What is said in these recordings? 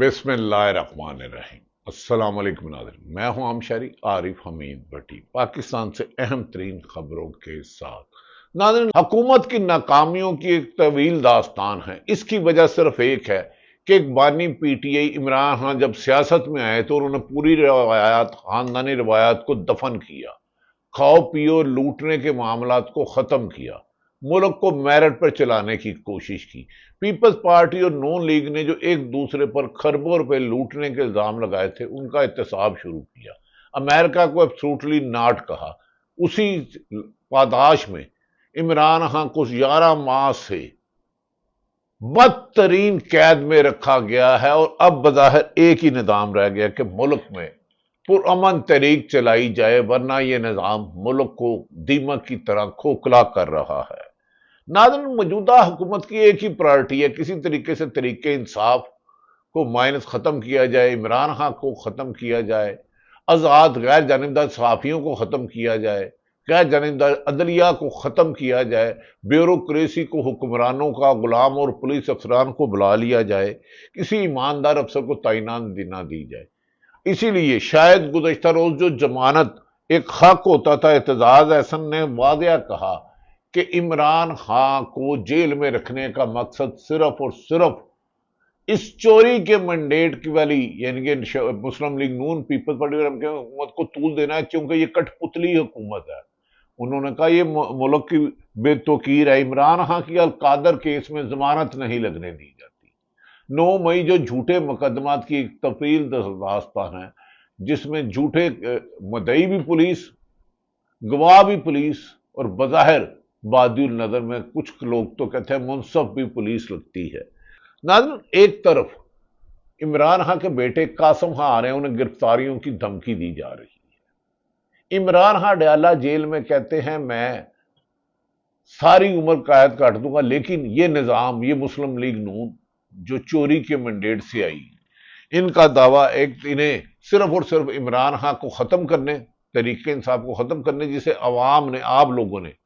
بسم اللہ الرحمن الرحیم۔ السلام علیکم ناظرین، میں ہوں ہمشہری عارف حمید بٹی، پاکستان سے اہم ترین خبروں کے ساتھ۔ ناظرین، حکومت کی ناکامیوں کی ایک طویل داستان ہے۔ اس کی وجہ صرف ایک ہے کہ ایک بانی P T I Imran Khan جب سیاست میں آئے تو انہوں نے پوری روایات، خاندانی روایات کو دفن کیا، کھاؤ پیو لوٹنے کے معاملات کو ختم کیا، ملک کو میرٹ پر چلانے کی کوشش کی۔ پیپلز پارٹی اور نون لیگ نے جو ایک دوسرے پر خربوں روپے لوٹنے کے الزام لگائے تھے، ان کا احتساب شروع کیا۔ امریکہ کو ایبسولوٹلی ناٹ کہا۔ اسی پاداش میں عمران خان کو 11 ماہ سے بدترین قید میں رکھا گیا ہے، اور اب بظاہر ایک ہی نظام رہ گیا کہ ملک میں پرامن تحریک چلائی جائے، ورنہ یہ نظام ملک کو دیمک کی طرح کھوکھلا کر رہا ہے۔ ناظرین، موجودہ حکومت کی ایک ہی پرائرٹی ہے، کسی طریقے سے طریق انصاف کو مائنس ختم کیا جائے، عمران خان کو ختم کیا جائے، آزاد غیر جانبدار صحافیوں کو ختم کیا جائے، غیر جانبدار عدلیہ کو ختم کیا جائے، بیوروکریسی کو حکمرانوں کا غلام اور پولیس افسران کو بلا لیا جائے، کسی ایماندار افسر کو تعینات نہ دی جائے۔ اسی لیے شاید گزشتہ روز جو ضمانت ایک حق ہوتا تھا، اعتزاز احسن نے واضح کہا کہ عمران خان کو جیل میں رکھنے کا مقصد صرف اور صرف اس چوری کے منڈیٹ کی والی، یعنی کہ مسلم لیگ نون پیپلز پارٹی کی حکومت کو طول دینا ہے، کیونکہ یہ کٹ پتلی حکومت ہے۔ انہوں نے کہا یہ ملک کی بے توقیر ہے۔ عمران خان کی القادر کیس میں ضمانت نہیں لگنے دی جاتی۔ 9 مئی جو جھوٹے مقدمات کی ایک طویل داستان ہے، جس میں جھوٹے مدعی بھی پولیس، گواہ بھی پولیس، اور بظاہر بادی النظر میں کچھ لوگ تو کہتے ہیں منصف بھی پولیس لگتی ہے۔ ناظرین، ایک طرف عمران خان کے بیٹے قاسم خان آ رہے ہیں، انہیں گرفتاریوں کی دھمکی دی جا رہی ہے۔ عمران خان ڈیالہ جیل میں کہتے ہیں میں ساری عمر قید کاٹ دوں گا، لیکن یہ نظام، یہ مسلم لیگ نون جو چوری کے منڈیٹ سے آئی، ان کا دعویٰ انہیں صرف اور صرف عمران خان کو ختم کرنے، طریق انصاف کو ختم کرنے، جسے عوام نے، آپ لوگوں نے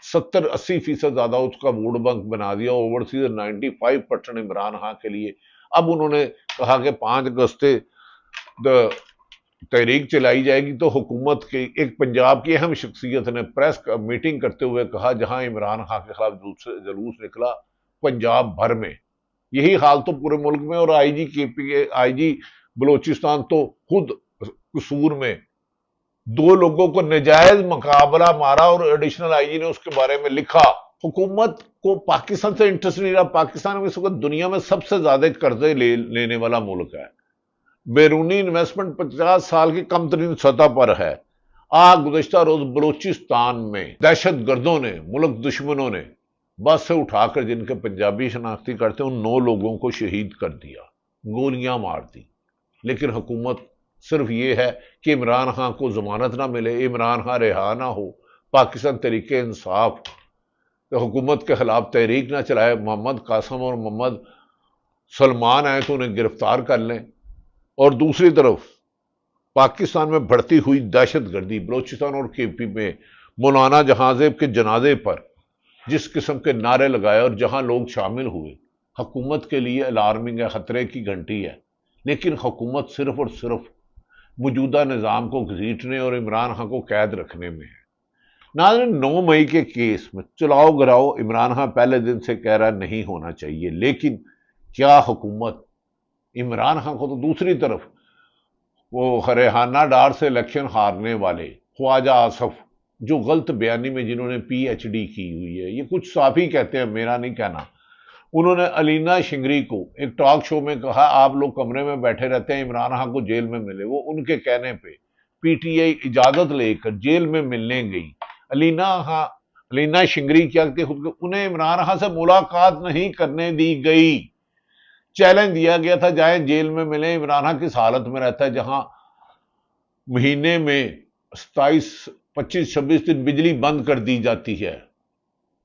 70-80% زیادہ اس کا ووٹ بینک بنا دیا، اوورسیز 95% عمران خان کے لیے۔ اب انہوں نے کہا کہ 5 اگست تحریک چلائی جائے گی، تو حکومت کے ایک پنجاب کی اہم شخصیت نے پریس میٹنگ کرتے ہوئے کہا جہاں عمران خان کے خلاف جلوس نکلا پنجاب بھر میں، یہی حال تو پورے ملک میں، اور آئی جی بلوچستان تو خود قصور میں 2 لوگوں کو نجائز مقابلہ مارا، اور ایڈیشنل آئی جی نے اس کے بارے میں لکھا۔ حکومت کو پاکستان سے انٹرسٹ نہیں رہا۔ پاکستان میں اس وقت دنیا میں سب سے زیادہ قرضے لینے والا ملک ہے۔ بیرونی انویسٹمنٹ 50 سال کی کم ترین سطح پر ہے۔ گزشتہ روز بلوچستان میں دہشت گردوں نے، ملک دشمنوں نے بس سے اٹھا کر، جن کے پنجابی شناختی کرتے ہیں، ان 9 لوگوں کو شہید کر دیا، گولیاں مار دی۔ لیکن حکومت صرف یہ ہے کہ عمران خان کو ضمانت نہ ملے، عمران خان رہا نہ ہو، پاکستان طریق انصاف حکومت کے خلاف تحریک نہ چلائے، محمد قاسم اور محمد سلمان آئے تو انہیں گرفتار کر لیں، اور دوسری طرف پاکستان میں بڑھتی ہوئی دہشت گردی، بلوچستان اور کے پی میں مولانا جہاں زیب کے جنازے پر جس قسم کے نعرے لگائے اور جہاں لوگ شامل ہوئے، حکومت کے لیے الارمنگ ہے، خطرے کی گھنٹی ہے۔ لیکن حکومت صرف اور صرف موجودہ نظام کو گھسیٹنے اور عمران خان کو قید رکھنے میں ہے۔ ناظرین، 9 مئی کے کیس میں چلاؤ گراؤ عمران خان پہلے دن سے کہہ رہا نہیں ہونا چاہیے، لیکن کیا حکومت عمران خان کو، تو دوسری طرف وہ ریحانہ ڈار سے الیکشن ہارنے والے خواجہ آصف، جو غلط بیانی میں جنہوں نے پی ایچ ڈی کی ہوئی ہے، یہ کچھ صحافی کہتے ہیں، میرا نہیں کہنا، انہوں نے علینا شنگری کو ایک ٹاک شو میں کہا آپ لوگ کمرے میں بیٹھے رہتے ہیں، عمران خان کو جیل میں ملے۔ وہ ان کے کہنے پہ پی ٹی آئی اجازت لے کر جیل میں ملنے گئی۔ علینا شنگری کیا کہ انہیں عمران خان سے ملاقات نہیں کرنے دی گئی۔ چیلنج دیا گیا تھا جائیں جیل میں ملیں۔ عمران خان کس حالت میں رہتا ہے جہاں مہینے میں 27، 25، 26 دن بجلی بند کر دی جاتی ہے،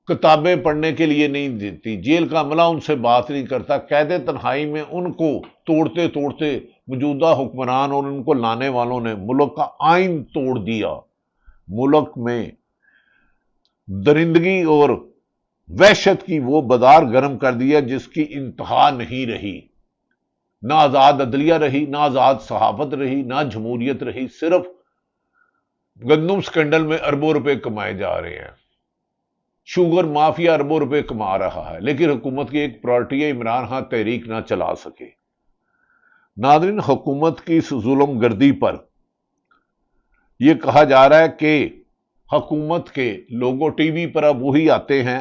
کتابیں پڑھنے کے لیے نہیں دیتی، جیل کا عملہ ان سے بات نہیں کرتا، قید تنہائی میں ان کو توڑتے توڑتے موجودہ حکمران اور ان کو لانے والوں نے ملک کا آئین توڑ دیا۔ ملک میں درندگی اور وحشت کی وہ بازار گرم کر دیا جس کی انتہا نہیں رہی۔ نہ آزاد عدلیہ رہی، نہ آزاد صحافت رہی، نہ جمہوریت رہی، صرف گندم سکینڈل میں اربوں روپے کمائے جا رہے ہیں، شوگر مافیا اربوں روپے کما رہا ہے، لیکن حکومت کی ایک پرائرٹی ہے عمران خان تحریک نہ چلا سکے۔ ناظرین، حکومت کی اس ظلم گردی پر یہ کہا جا رہا ہے کہ حکومت کے لوگوں ٹی وی پر اب وہی آتے ہیں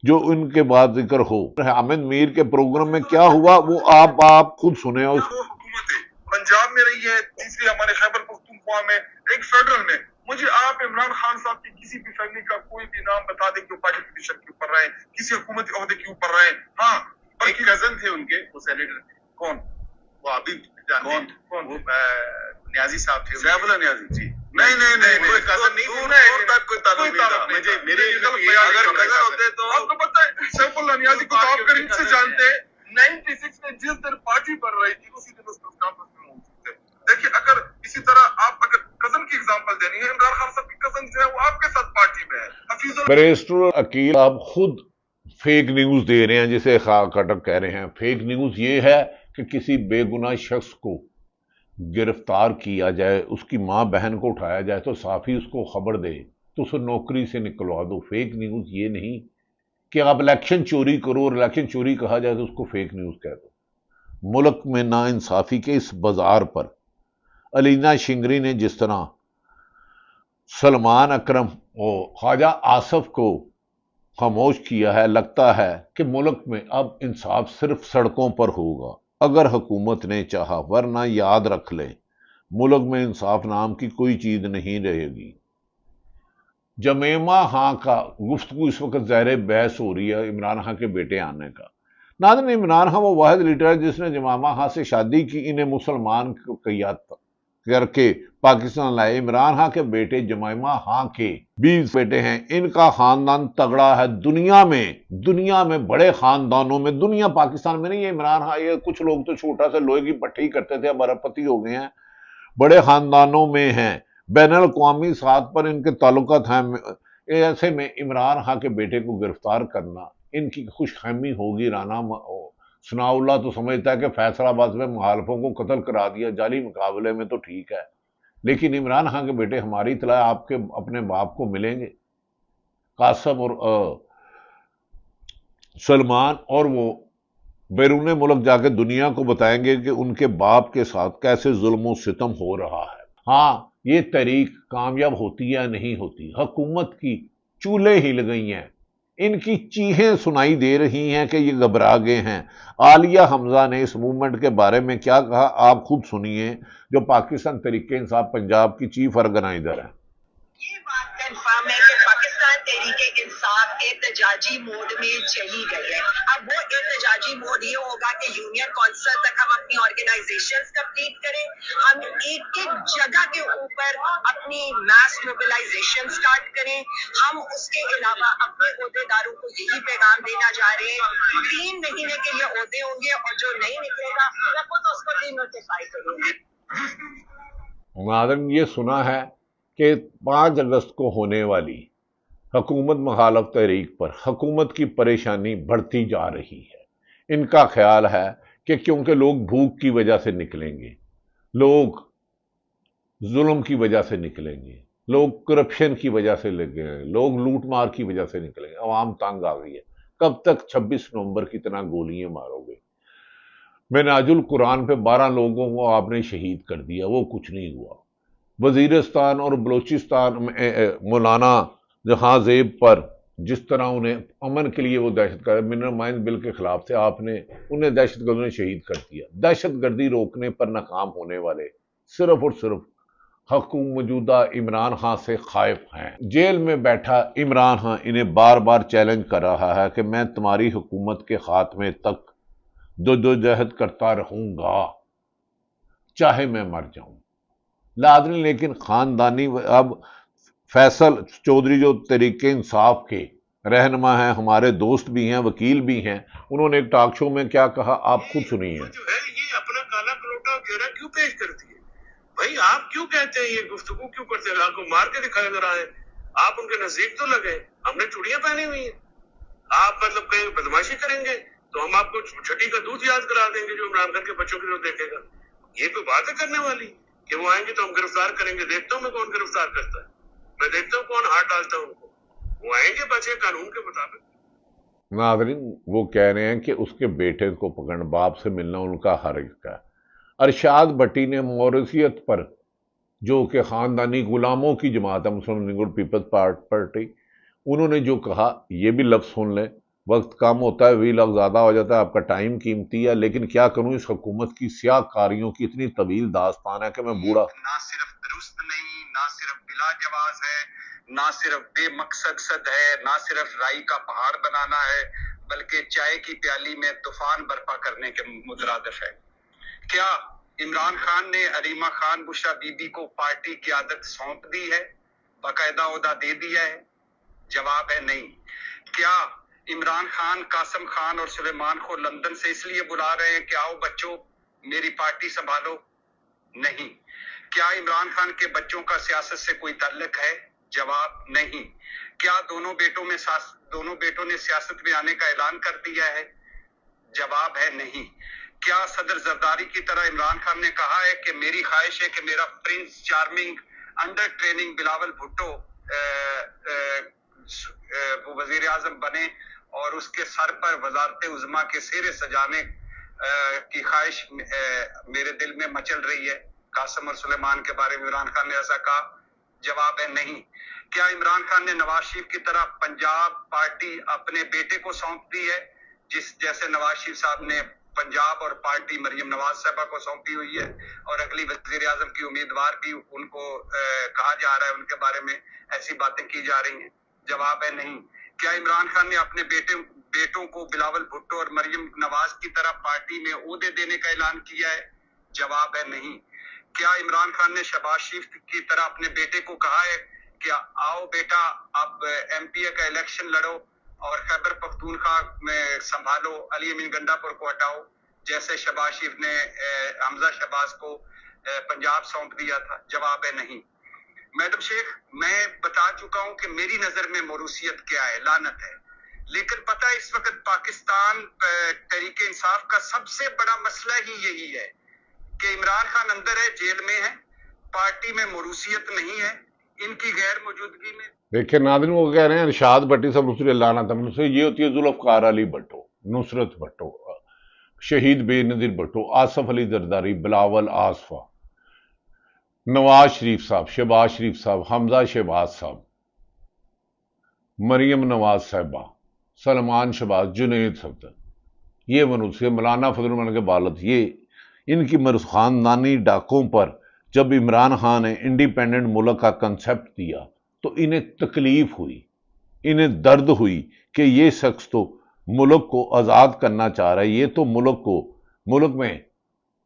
جو ان کے بعد ذکر ہو۔ حامد میر کے پروگرام میں کیا ہوا وہ آپ خود سنیں۔ وہ حکومت ہے پنجاب میں رہی ہے، تیسری ہمارے خیبر پختونخوا میں، ایک فیڈرل میں۔ مجھے آپ عمران خان صاحب کی کسی بھی فیملی کا کوئی بھی نام بتا دیں کہ وہ پارٹی پوزیشن کے اوپر رہے، کسی حکومتی عہدے کے اوپر رہے۔ ہاں، ایک کزن تھے ان کے، وہ سینیٹر تھے۔ کون؟ وہ ابھی کون؟ وہ نیازی صاحب تھے، سیف اللہ نیازی۔ جی نہیں، کوئی کزن نہیں، کوئی تعلق نہیں تھا۔ میرے اگر کزن ہوتے تو آپ کو پتہ ہے سیف اللہ نیازی کو تو آپ قریب سے جانتے ہیں۔ 96 میں جس دن پارٹی بن رہی تھی اسی دن اس کو کانفرنس میں موجود تھے۔ دیکھیے، اگر اسی طرح آپ اگر کزن کی اگزامپل دینی ہے، عمران خان صاحب کی کزن جو ہے وہ آپ کے ساتھ پارٹی میں ہے، حفیظ اللہ۔ بیرسٹر عقیل آپ خود فیک نیوز دے رہے ہیں، جسے کٹک کہہ رہے ہیں۔ فیک نیوز یہ ہے کہ کسی بے گناہ شخص کو گرفتار کیا جائے، اس کی ماں بہن کو اٹھایا جائے تو صحافی اس کو خبر دے تو اسے نوکری سے نکلوا دو۔ فیک نیوز یہ نہیں کہ آپ الیکشن چوری کرو اور الیکشن چوری کہا جائے تو اس کو فیک نیوز کہہ دو۔ ملک میں نا انصافی کے اس بازار پر علینا شنگری نے جس طرح سلمان اکرم اور خواجہ آصف کو خاموش کیا ہے، لگتا ہے کہ ملک میں اب انصاف صرف سڑکوں پر ہوگا اگر حکومت نے چاہا، ورنہ یاد رکھ لیں ملک میں انصاف نام کی کوئی چیز نہیں رہے گی۔ جمیمہ خان کا گفتگو اس وقت زیر بحث ہو رہی ہے عمران خان کے بیٹے آنے کا۔ ناظرین، عمران خان وہ واحد لیڈر ہے جس نے جمیمہ خان سے شادی کی، انہیں مسلمان کیا کر کے پاکستان لائے۔ عمران خان کے بیٹے جمیمہ خان کے 20 بیٹے ہیں، ان کا خاندان تگڑا ہے دنیا میں بڑے خاندانوں میں، دنیا پاکستان میں نہیں ہے عمران خان۔ یہ کچھ لوگ تو چھوٹا سا لوہے کی پٹھی کرتے تھے، اب اربپتی ہو گئے ہیں، بڑے خاندانوں میں ہیں، بین الاقوامی سطح پر ان کے تعلقات ہیں۔ ایسے میں عمران خان کے بیٹے کو گرفتار کرنا ان کی خوش فہمی ہوگی۔ رانا ثناء اللہ تو سمجھتا ہے کہ فیصل آباد میں مخالفوں کو قتل کرا دیا، جعلی مقابلے میں تو ٹھیک ہے، لیکن عمران خان کے بیٹے ہماری اطلاع آپ کے اپنے باپ کو ملیں گے، قاسم اور سلمان، اور وہ بیرون ملک جا کے دنیا کو بتائیں گے کہ ان کے باپ کے ساتھ کیسے ظلم و ستم ہو رہا ہے۔ ہاں، یہ تحریک کامیاب ہوتی یا نہیں ہوتی، حکومت کی چولہے ہل گئی ہیں، ان کی چیخیں سنائی دے رہی ہیں کہ یہ گھبرا گئے ہیں۔ عالیہ حمزہ نے اس موومنٹ کے بارے میں کیا کہا آپ خود سنیے، جو پاکستان تحریک انصاف پنجاب کی چیف آرگنائزر ہیں۔ یہ بات کنفرم ہے کہ پاکستان تحریک انصاف احتجاجی موڈ میں چلی گئی ہے۔ اب وہ احتجاجی موڈ یہ ہوگا کہ یونین کونسل تک ہم اپنی آرگنائزیشنز کمپلیٹ کریں، ہم ایک جگہ کے اوپر اپنی میس موبلائزیشن سٹارٹ کریں۔ ہم اس کے علاوہ اپنے عہدیداروں کو یہی پیغام دینا جا رہے ہیں، 3 مہینے کے یہ عہدے ہوں گے اور جو نہیں نکلے گا میں خود اس کو ڈی نوٹیفائی کروں گی۔ ناظرین، یہ سنا ہے کہ 5 اگست کو ہونے والی حکومت مخالف تحریک پر حکومت کی پریشانی بڑھتی جا رہی ہے۔ ان کا خیال ہے کہ کیونکہ لوگ بھوک کی وجہ سے نکلیں گے، لوگ ظلم کی وجہ سے نکلیں گے، لوگ کرپشن کی وجہ سے لگیں گے، لوگ لوٹ مار کی وجہ سے نکلیں گے، عوام تنگ آ گئی ہے۔ کب تک 26 نومبر کی طرح گولیاں مارو گے؟ منہاج القرآن پہ 12 لوگوں کو آپ نے شہید کر دیا، وہ کچھ نہیں ہوا۔ وزیرستان اور بلوچستان میں مولانا جہاں زیب پر جس طرح انہیں امن کے لیے وہ دہشت گرد منرل مائنز بل کے خلاف تھے، آپ نے انہیں دہشت گردوں نے شہید کر دیا۔ دہشت گردی روکنے پر ناکام ہونے والے صرف اور صرف موجودہ عمران خان سے خائف ہیں۔ جیل میں بیٹھا عمران خان انہیں بار بار چیلنج کر رہا ہے کہ میں تمہاری حکومت کے خاتمے تک جدوجہد کرتا رہوں گا، چاہے میں مر جاؤں۔ ناظرین، لیکن خاندانی اب فیصل چودھری جو تحریک انصاف کے رہنما ہیں، ہمارے دوست بھی ہیں، وکیل بھی ہیں، انہوں نے ایک ٹاک شو میں کیا کہا آپ خود سنیے۔ جو ہے یہ اپنا کالا کلوٹا گھیرا کیوں پیش کرتی ہے؟ بھائی آپ کیوں کہتے ہیں، یہ گفتگو کیوں کرتے ہیں؟ آپ کو مار کے دکھایا جا رہا ہے، آپ ان کے نزدیک تو لگے، ہم نے چوڑیاں پہنی ہوئی ہیں، آپ مطلب کہیں بدماشی کریں گے تو ہم آپ کو چھٹی کا دودھ یاد کرا دیں گے جو عمران خان کے بچوں کی طرف دیکھے گا. یہ کوئی بات ہے کرنے والی کہ وہ آئیں گے تو ہم گرفتار کریں گے؟ دیکھتا ہوں میں کون گرفتار کرتا ہے, میں دیکھتا ہوں کون ہاتھ ڈالتا ہے ان کو. وہ آئیں گے بچے قانون کے مطابق. ناظرین وہ کہہ رہے ہیں کہ اس کے بیٹے کو پکڑ, باپ سے ملنا ان کا حق ہے. ارشاد بٹی نے موریشیت پر, جو کہ خاندانی غلاموں کی جماعت ہے مسلم لیگ پیپلز پارٹی, انہوں نے جو کہا, یہ بھی لفظ سن لیں. وقت کم ہوتا ہے, وہی لفظ زیادہ ہو جاتا ہے, آپ کا ٹائم قیمتی ہے, لیکن کیا کروں, اس حکومت کی سیاہ کاریوں کی اتنی طویل داستان ہے کہ میں بوڑھا. نہ صرف درست نہیں, نہ صرف بلا جواز ہے, نہ صرف بے مقصد ہے, نہ صرف رائی کا پہاڑ بنانا ہے, بلکہ چائے کی پیالی میں طوفان برپا کرنے کے مترادف ہے. کیا عمران خان نے عریمہ خان بشرا بی بی کو پارٹی کی عادت سونپ دی ہے, باقاعدہ عہدہ دے دیا ہے؟ جواب ہے نہیں. کیا عمران خان قاسم خان اور سلیمان کو لندن سے اس لیے بلا رہے ہیں کہ آؤ بچوں میری پارٹی سنبھالو؟ نہیں. کیا عمران خان کے بچوں کا سیاست سے کوئی تعلق ہے؟ جواب نہیں. کیا دونوں بیٹوں نے سیاست میں آنے کا اعلان کر دیا ہے؟ جواب ہے نہیں. کیا صدر زرداری کی طرح عمران خان نے کہا ہے کہ میری خواہش ہے کہ میرا prince charming under training Bilawal Bhutto وہ وزیر اعظم بنے اور اس کے سر پر وزارت عظمیٰ کے سہرے سجانے کی خواہش میرے دل میں مچل رہی ہے؟ قاسم اور سلیمان کے بارے میں عمران خان نے ایسا کہا؟ جواب ہے نہیں. کیا عمران خان نے نواز شریف کی طرح پنجاب پارٹی اپنے بیٹے کو سونپ دی ہے, جیسے نواز شریف صاحب نے پنجاب اور پارٹی مریم نواز صاحبہ کو سونپی ہوئی ہے, اور اگلی وزیر اعظم کی امیدوار بھی ان کو کہا جا رہا ہے, ان کے بارے میں ایسی باتیں کی جا رہی ہیں؟ جواب ہے نہیں. کیا عمران خان نے اپنے بیٹوں کو بلاول بھٹو اور مریم نواز کی طرح پارٹی میں عہدے دینے کا اعلان کیا ہے؟ جواب ہے نہیں. کیا عمران خان نے شہباز شریف کی طرح اپنے بیٹے کو کہا ہے کہ آؤ بیٹا اب ایم پی اے کا الیکشن لڑو اور خیبر پختونخوا میں سنبھالو, علی امین گنڈا پور کو ہٹاؤ, جیسے شہباز شریف نے حمزہ شہباز کو پنجاب سونپ دیا تھا؟ جواب ہے نہیں. میڈم شیخ, میں بتا چکا ہوں کہ میری نظر میں موروثیت کیا ہے, لعنت ہے. لیکن پتہ ہے اس وقت پاکستان تحریک انصاف کا سب سے بڑا مسئلہ ہی یہی ہے کہ عمران خان اندر ہے, جیل میں ہے, پارٹی میں موروثیت نہیں ہے, ان کی غیر موجودگی میں. دیکھیں ناظرین وہ کہہ رہے ہیں ارشاد بٹی صاحب نصرت اللہ نتم سے, یہ ہوتی ہے ذوالفقار علی بھٹو, نصرت بھٹو, شہید بے نظیر بھٹو, آصف علی زرداری, بلاول آصفہ, نواز شریف صاحب, شہباز شریف صاحب, حمزہ شہباز صاحب, مریم نواز صاحبہ, سلمان شہباز, جنید صفدر, یہ منوسی, مولانا فضل الرحمان کے والد, یہ ان کی خاندانی ڈاکوں پر جب عمران خان نے انڈیپینڈنٹ ملک کا کنسیپٹ دیا تو انہیں تکلیف ہوئی, انہیں درد ہوئی کہ یہ شخص تو ملک کو آزاد کرنا چاہ رہا ہے, یہ تو ملک میں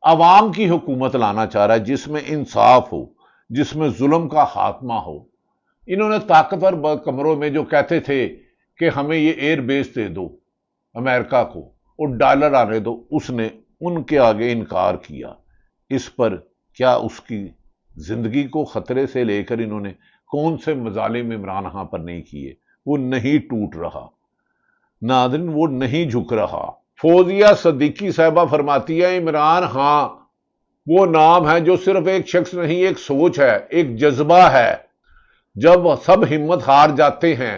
عوام کی حکومت لانا چاہ رہا ہے جس میں انصاف ہو, جس میں ظلم کا خاتمہ ہو. انہوں نے طاقتور کمروں میں جو کہتے تھے کہ ہمیں یہ ایئر بیس دے دو امریکہ کو اور ڈالر آنے دو, اس نے ان کے آگے انکار کیا. اس پر کیا اس کی زندگی کو خطرے سے لے کر انہوں نے کون سے مظالم عمران خان پر نہیں کیے؟ وہ نہیں ٹوٹ رہا ناظرین, وہ نہیں جھک رہا. فوزیہ صدیقی صاحبہ فرماتی ہے عمران خان وہ نام ہے جو صرف ایک شخص نہیں, ایک سوچ ہے, ایک جذبہ ہے. جب سب ہمت ہار جاتے ہیں,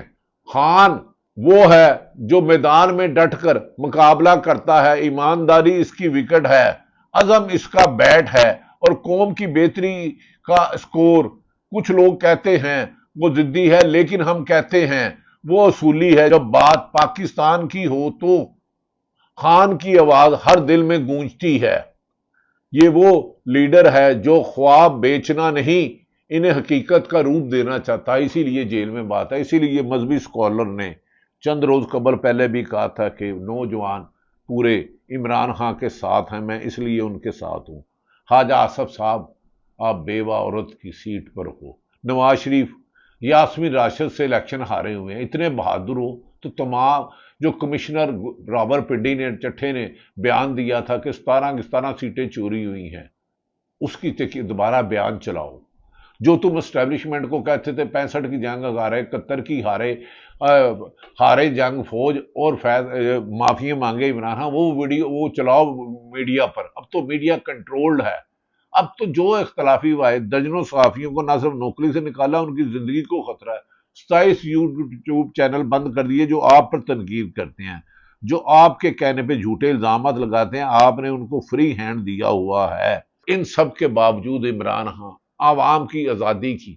خان وہ ہے جو میدان میں ڈٹ کر مقابلہ کرتا ہے, ایمانداری اس کی وکٹ ہے, عزم اس کا بیٹ ہے, اور قوم کی بہتری کا اسکور. کچھ لوگ کہتے ہیں وہ ضدی ہے, لیکن ہم کہتے ہیں وہ اصولی ہے. جب بات پاکستان کی ہو تو خان کی آواز ہر دل میں گونجتی ہے. یہ وہ لیڈر ہے جو خواب بیچنا نہیں, انہیں حقیقت کا روپ دینا چاہتا ہے, اسی لیے جیل میں بات ہے. اسی لیے مذہبی اسکالر نے چند روز قبل پہلے بھی کہا تھا کہ نوجوان پورے عمران خان کے ساتھ ہیں, میں اس لیے ان کے ساتھ ہوں. خواجہ آصف صاحب آپ بیوہ عورت کی سیٹ پر ہو. نواز شریف یاسمین راشد سے الیکشن ہارے ہوئے ہیں, اتنے بہادر ہو تو تمام جو کمشنر راور پنڈی نے چٹھے نے بیان دیا تھا کہ 17 سیٹیں چوری ہوئی ہیں, اس کی دوبارہ بیان چلاؤ. جو تم اسٹیبلشمنٹ کو کہتے تھے 65 کی جنگ ہارے، 71 کی ہارے جنگ فوج اور معافی مانگے عمران خان، وہ ویڈیو وہ چلاؤ میڈیا پر. اب تو میڈیا کنٹرولڈ ہے. اب تو جو اختلافی وائے درجنوں صحافیوں کو نہ صرف نوکری سے نکالا، ان کی زندگی کو خطرہ ہے. 27 یوٹیوب چینل بند کر دیے جو آپ پر تنقید کرتے ہیں، جو آپ کے کہنے پہ جھوٹے الزامات لگاتے ہیں. آپ نے ان کو فری ہینڈ دیا ہوا ہے. ان سب کے باوجود عمران خان عوام کی آزادی کی،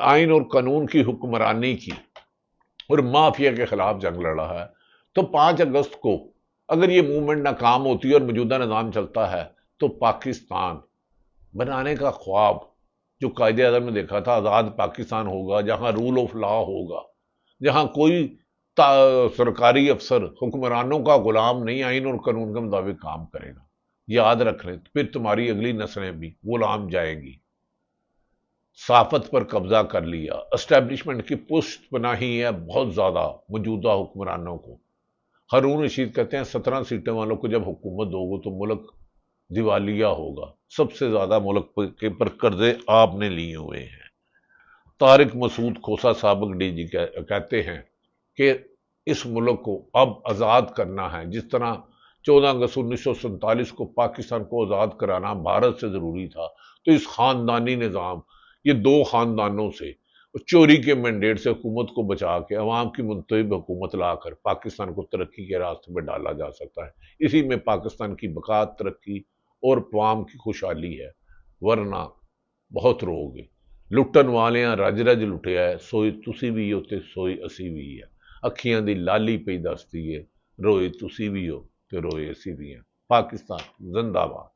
آئین اور قانون کی حکمرانی کی اور مافیا کے خلاف جنگ لڑا ہے. تو 5 اگست کو اگر یہ موومنٹ ناکام ہوتی ہے اور موجودہ نظام چلتا ہے تو پاکستان بنانے کا خواب جو قائد اعظم نے دیکھا تھا، آزاد پاکستان ہوگا جہاں رول آف لا ہوگا، جہاں کوئی سرکاری افسر حکمرانوں کا غلام نہیں، آئین اور قانون کے مطابق کام کرے گا. یاد رکھ لیں، پھر تمہاری اگلی نسلیں بھی غلام جائیں گی. صحافت پر قبضہ کر لیا، اسٹیبلشمنٹ کی پشت پناہی ہے بہت زیادہ موجودہ حکمرانوں کو. ہارون رشید کہتے ہیں 17 سیٹوں والوں کو جب حکومت دو گے تو ملک دیوالیہ ہوگا. سب سے زیادہ ملک کے پر قرضے آپ نے لیے ہوئے ہیں. طارق مسعود کھوسا سابق ڈی جی کہتے ہیں کہ اس ملک کو اب آزاد کرنا ہے. جس طرح 14 اگست 1947 کو پاکستان کو آزاد کرانا بھارت سے ضروری تھا، تو اس خاندانی نظام، یہ 2 خاندانوں سے چوری کے مینڈیٹ سے حکومت کو بچا کے عوام کی منتخب حکومت لا کر پاکستان کو ترقی کے راستے پہ ڈالا جا سکتا ہے. اسی میں پاکستان کی بقا، ترقی اور عوام کی خوشحالی ہے. ورنہ بہت رو گے. لٹن والے ہیں رج رج لٹیا ہے، سوئی تسی بھی ہو تے سوئی اسی بھی ہے. اکھیاں دی لالی پئی دستی ہے، روئے تسی بھی ہو تے روئے اسی بھی ہیں. پاکستان زندہ باد.